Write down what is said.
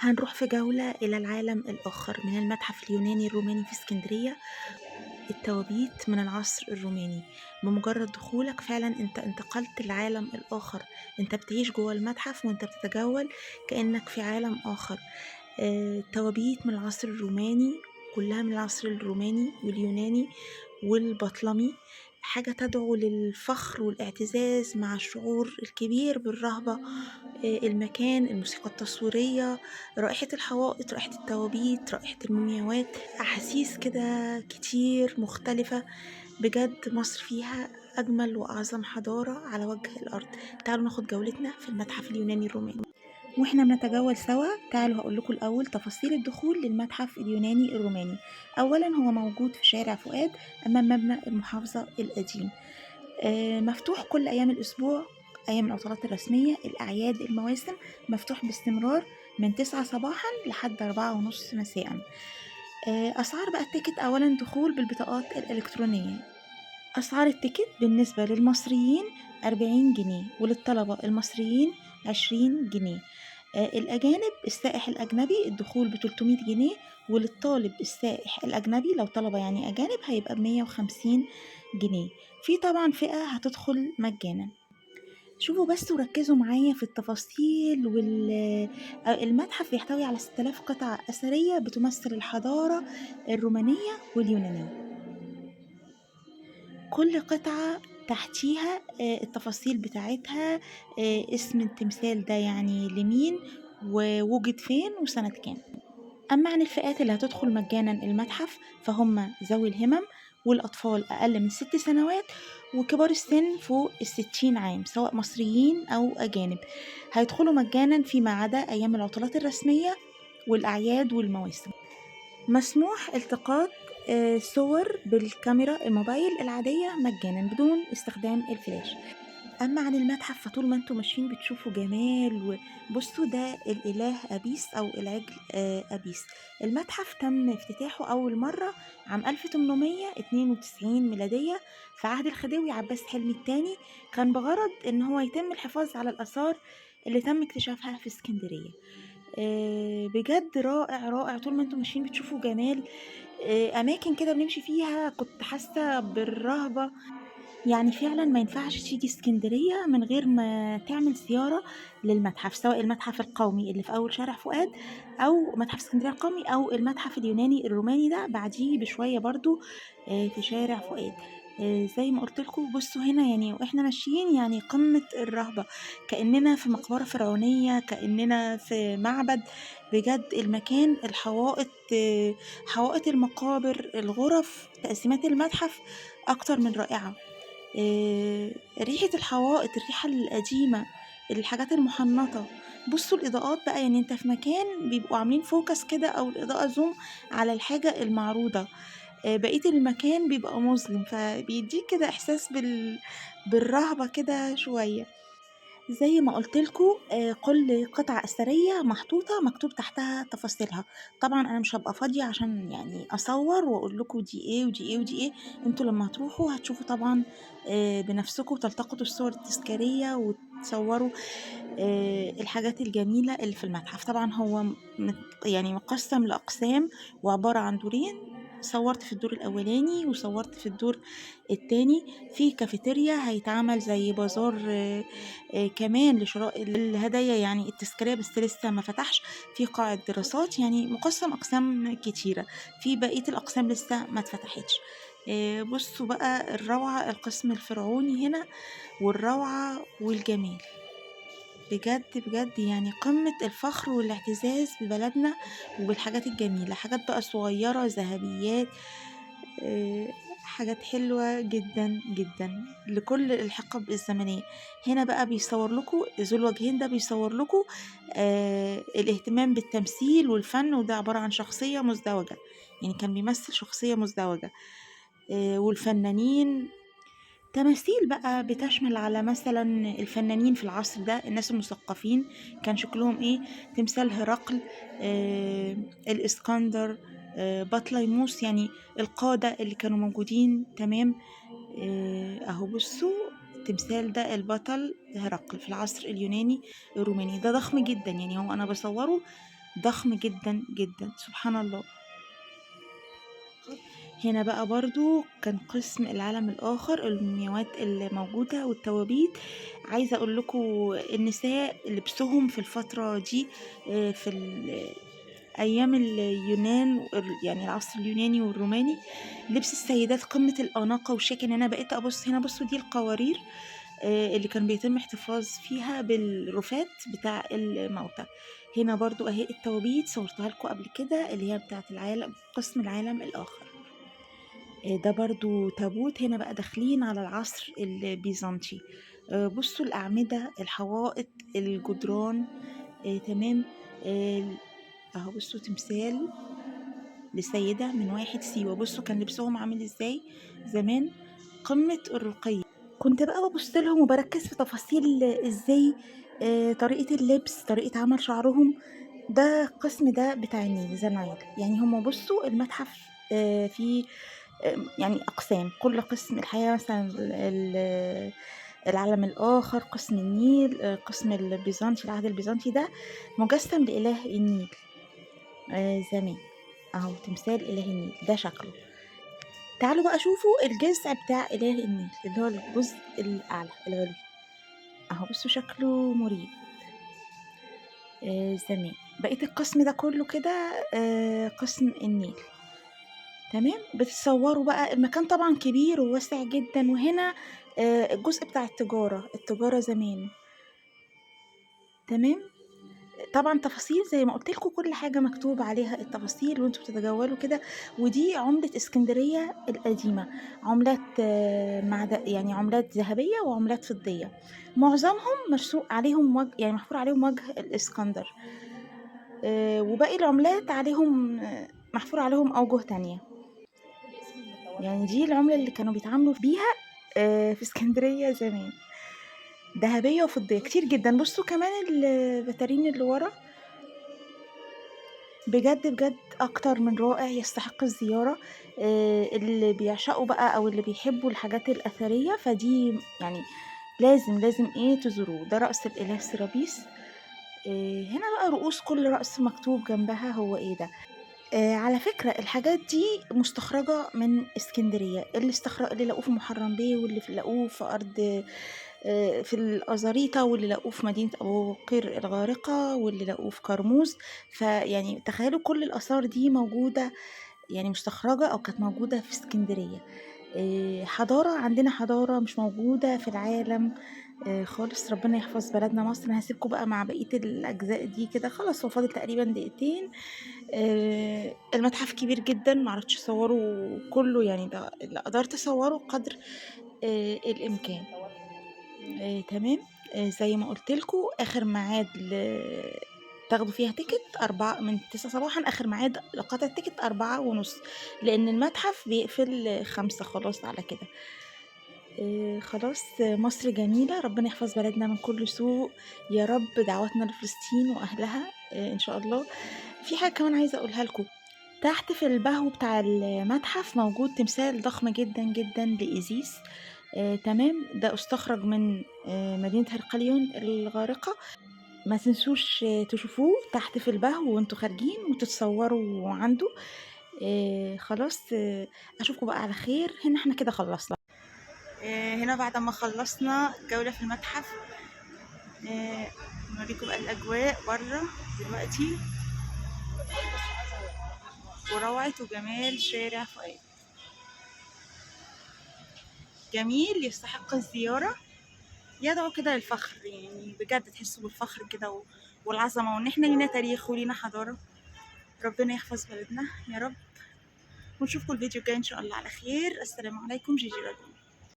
هنروح في جولة إلى العالم الآخر من المتحف اليوناني الروماني في اسكندرية. التوابيت من العصر الروماني. بمجرد دخولك فعلا انت انتقلت للعالم الآخر. انت بتعيش جوه المتحف وانت بتتجول كأنك في عالم آخر. توابيت من العصر الروماني، كلها من العصر الروماني واليوناني والبطلمي. حاجة تدعو للفخر والاعتزاز مع الشعور الكبير بالرهبة. المكان، الموسيقى التصويرية، رائحة الحوائط، رائحة التوابيت، رائحة المومياوات، أحاسيس كده كتير مختلفة. بجد مصر فيها أجمل وأعظم حضارة على وجه الأرض. تعالوا ناخد جولتنا في المتحف اليوناني الروماني. واحنا بنتجول سوا تعالوا هقول لكم الأول تفاصيل الدخول للمتحف اليوناني الروماني. أولا هو موجود في شارع فؤاد أمام مبنى المحافظة القديم. مفتوح كل أيام الأسبوع، أيام العطلات الرسمية، الأعياد، المواسم. مفتوح باستمرار من 9 صباحا لحد 4:30 مساء. أسعار بقى التيكت، أولا دخول بالبطاقات الإلكترونية. أسعار التيكت بالنسبة للمصريين 40 جنيه، وللطلبة المصريين 20 جنيه. الأجانب السائح الأجنبي الدخول ب300 جنيه، وللطالب السائح الأجنبي لو طلبة يعني أجانب هيبقى ب150 جنيه. في طبعا فئة هتدخل مجانا. شوفوا بس وركزوا معايا في التفاصيل المتحف بيحتوي على 6000 قطعة أثرية بتمثل الحضارة الرومانية واليونانية. كل قطعة تحتيها التفاصيل بتاعتها، اسم التمثال ده يعني لمين ووجد فين وسنة كام. أما عن الفئات اللي هتدخل مجانا المتحف فهم ذوي الهمم، والأطفال أقل من 6 سنوات، وكبار السن فوق 60 عام سواء مصريين أو أجانب. هيدخلوا مجانا فيما عدا أيام العطلات الرسمية والأعياد والمواسم. مسموح التقاط صور بالكاميرا الموبايل العادية مجانا بدون استخدام الفلاش. أما عن المتحف فطول ما انتوا ماشيين بتشوفوا جمال. وبصوا ده الإله أبيس أو العجل أبيس. المتحف تم افتتاحه أول مرة عام 1892 ميلادية في عهد الخديوي عباس حلمي الثاني. كان بغرض إن هو يتم الحفاظ على الآثار اللي تم اكتشافها في اسكندرية. بجد رائع رائع، طول ما انتوا ماشيين بتشوفوا جمال. أماكن كده بنمشي فيها كنت حاسة بالرهبة. يعني فعلا ما ينفعش تيجي اسكندرية من غير ما تعمل زيارة للمتحف، سواء المتحف القومي اللي في أول شارع فؤاد، أو متحف اسكندرية القومي، أو المتحف اليوناني الروماني ده بعديه بشوية برضو في شارع فؤاد. زي ما قلت لكم بصوا هنا يعني واحنا ماشيين يعني قمة الرهبة، كأننا في مقبرة فرعونية، كأننا في معبد. بجد المكان، الحوائط، حوائط المقابر، الغرف، تقسيمات المتحف أكتر من رائعة. ريحة الحوائط، الريحة القديمة، الحاجات المحنطة. بصوا الإضاءات بقى، يعني انت في مكان بيبقوا عاملين فوكس كده أو الإضاءة زوم على الحاجة المعروضة. بقية المكان بيبقى مظلم فبيديك كده إحساس بالرهبة كده شوية. زي ما قلت لكم كل قطعة أثرية محطوطة مكتوب تحتها تفاصيلها. طبعا أنا مش هبقى فاضية عشان يعني أصور وأقول لكم دي إيه ودي إيه ودي إيه. انتوا لما هتروحوا هتشوفوا طبعا بنفسكم، وتلتقطوا الصور التذكارية وتصوروا الحاجات الجميلة اللي في المتحف. طبعا هو يعني مقسم لأقسام وعبارة عن دورين. صورت في الدور الأولاني وصورت في الدور التاني. في كافيتيريا هيتعمل زي بازار كمان لشراء الهدايا يعني التذكارية، بس لسه ما فتحش. في قاعة دراسات، يعني مقسم أقسام كتيرة. في بقية الأقسام لسه ما اتفتحتش. بصوا بقى الروعة، القسم الفرعوني هنا والروعة والجمال. بجد بجد يعني قمة الفخر والاعتزاز ببلدنا وبالحاجات الجميلة. حاجات بقى صغيرة، ذهبيات، حاجات حلوة جدا جدا لكل الحقب الزمنية. هنا بقى بيصور لكم ذو الوجهين، ده بيصور لكم الاهتمام بالتمثيل والفن، وده عبارة عن شخصية مزدوجة، يعني كان بيمثل شخصية مزدوجة. والفنانين تماثيل بقى بتشمل على مثلا الفنانين في العصر ده، الناس المثقفين كان شكلهم ايه. تمثال هرقل، الاسكندر، بطليموس، يعني القادة اللي كانوا موجودين. تمام. اهو بصوا التمثال ده البطل هرقل في العصر اليوناني الروماني. ده ضخم جدا، يعني هو انا بصوره ضخم جدا جدا سبحان الله. هنا بقى برضو كان قسم العالم الآخر، المومياوات اللي موجودة والتوابيت. عايزة أقول لكم النساء لبسهم في الفترة دي في أيام اليونان، يعني العصر اليوناني والروماني، لبس السيدات قمة الأناقة والشياكة. أنا بقيت أبص هنا، بصوا دي القوارير اللي كان بيتم احتفاظ فيها بالرفات بتاع الموتى. هنا برضو أهي التوابيت صورتها لكم قبل كده، اللي هي بتاعة العالم، قسم العالم الآخر. ده برضو تابوت. هنا بقى داخلين على العصر البيزنطي. بصوا الأعمدة، الحوائط، الجدران. تمام. آه، اهو بصوا تمثال لسيدة من واحد سيوة. بصوا كان لبسهم عامل ازاي زمان، قمة الرقي. كنت بقى ببص لهم وبركز في تفاصيل ازاي طريقة اللبس، طريقة عمل شعرهم. ده القسم ده بتاع النيل زنايل. يعني هما بصوا المتحف فيه يعني أقسام، كل قسم الحياة مثلا العالم الآخر، قسم النيل، قسم البيزنطي، العهد البيزنطي ده مجسم لإله النيل زمان. اهو تمثال إله النيل ده شكله. تعالوا بقى شوفوا الجذع بتاع إله النيل اللي هو الجزء الأعلى العلوي. اهو بصوا شكله مريب زمان. بقيت القسم ده كله كده قسم النيل. تمام. بتتصوروا بقى، المكان طبعا كبير وواسع جدا. وهنا الجزء بتاع التجارة زمان. تمام. طبعا تفاصيل زي ما قلت لكم، كل حاجة مكتوب عليها التفاصيل وانتوا بتتجولوا كده. ودي عملة اسكندرية القديمة، عملات يعني عملات ذهبية وعملات فضية. معظمهم مرسوم عليهم وجه، يعني محفور عليهم وجه الإسكندر. وباقي العملات عليهم محفور عليهم أوجه تانية. يعني دي العملة اللي كانوا بيتعاملوا بيها في اسكندرية زمان، ذهبية وفضية كتير جدا. بصوا كمان البتارين اللي ورا، بجد بجد أكتر من رائع، يستحق الزيارة. اللي بيعشقوا بقى أو اللي بيحبوا الحاجات الأثرية فدي يعني لازم لازم تزوروه. ده رأس الإله سيرابيس. هنا بقى رؤوس كل رأس مكتوب جنبها هو ده. على فكرة الحاجات دي مستخرجة من اسكندرية، اللي لقوه في محرم بيه، واللي لقوه في أرض في الأزاريطة، واللي لقوه في مدينة أبو قير الغارقة، واللي لقوه في كرموز. فيعني تخيلوا كل الآثار دي موجودة، يعني مستخرجة أو كانت موجودة في اسكندرية. حضارة، عندنا حضارة مش موجودة في العالم خالص. ربنا يحفظ بلدنا مصر. أنا هسيبكم بقى مع بقية الأجزاء دي كده، خلاص هو فاضل تقريبا دقيقتين. المتحف كبير جدا، معرفتش اصوره كله، يعني ده اللي قدرت اصوره قدر الامكان. تمام. زي ما قلت لكم اخر ميعاد تاخدوا فيها تيكت 4 من 9 صباحا، اخر ميعاد لقطع التيكت 4:30، لان المتحف بيقفل 5 خلاص على كده. خلاص. مصر جميلة، ربنا يحفظ بلدنا من كل سوء يا رب. دعواتنا لفلسطين واهلها ان شاء الله. في حاجة كمان عايزة اقولها لكم، تحت في البهو بتاع المتحف موجود تمثال ضخم جدا جدا لإيزيس. تمام. ده استخرج من مدينة هرقليون الغارقة. ما تنسوش تشوفوه تحت في البهو وانتوا خارجين وتتصوروا عنده. خلاص. اشوفكم بقى على خير. هنا احنا كده خلصنا. هنا بعد ما خلصنا جولة في المتحف نوريكم بقى الأجواء بره دلوقتي، وروعة وجمال شارع فؤاد. جميل، يستحق الزيارة، يدعو كده للفخر. يعني بجد تحسوا بالفخر كده والعظمة، وإن احنا لينا تاريخ ولينا حضارة. ربنا يحفظ بلدنا يا رب. ونشوفكم الفيديو الجاي إن شاء الله على خير. السلام عليكم. جيجي راديو.